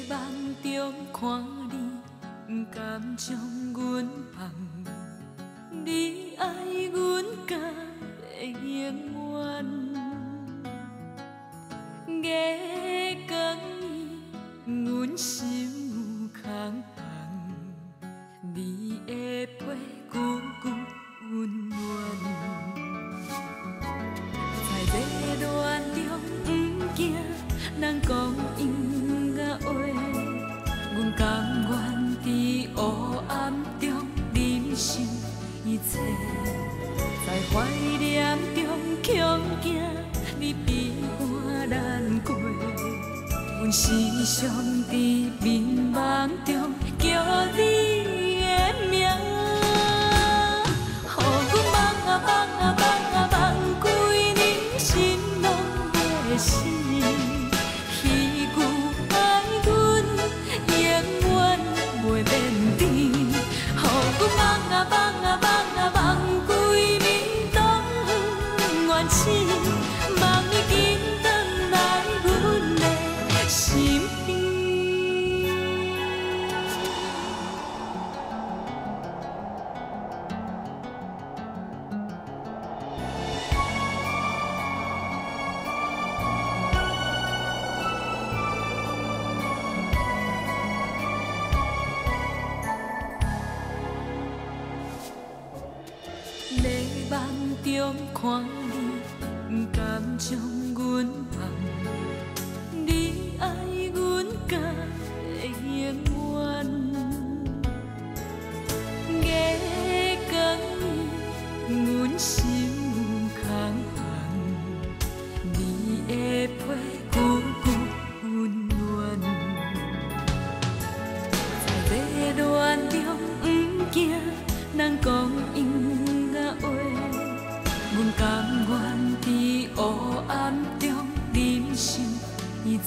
梦中看你，不甘将阮放，你爱阮甲会永远。月光暝，阮心有空空，你的背久久温暖。在热恋中不惊人讲音乐话，阮甘愿伫黑暗中忍受一切，在怀念中恐惊你悲欢难过。阮时常伫迷茫中叫你的名，予阮梦啊梦啊梦啊梦几年，心拢袂死。彼句爱阮永远袂变甜，予阮梦啊梦啊梦啊梦几暝拢愿醒，梦已经转来阮的身边。在梦中看你，不甘将阮放，你爱阮甲会永远。月光暝，阮心有空空，你的背久久温暖。在热恋中不惊人讲音乐话，阮甘愿伫黑暗中忍受一切，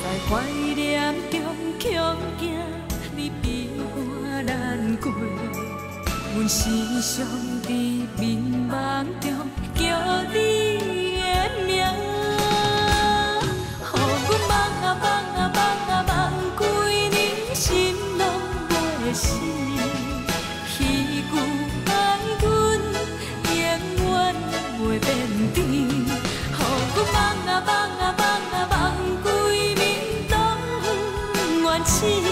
在怀念中恐惊你悲欢难过。阮时常伫迷茫中叫你的名，予阮梦啊梦啊梦啊梦几年，心拢袂死。彼句爱阮永远袂变甜，予阮梦啊梦啊梦啊梦几暝拢愿醒。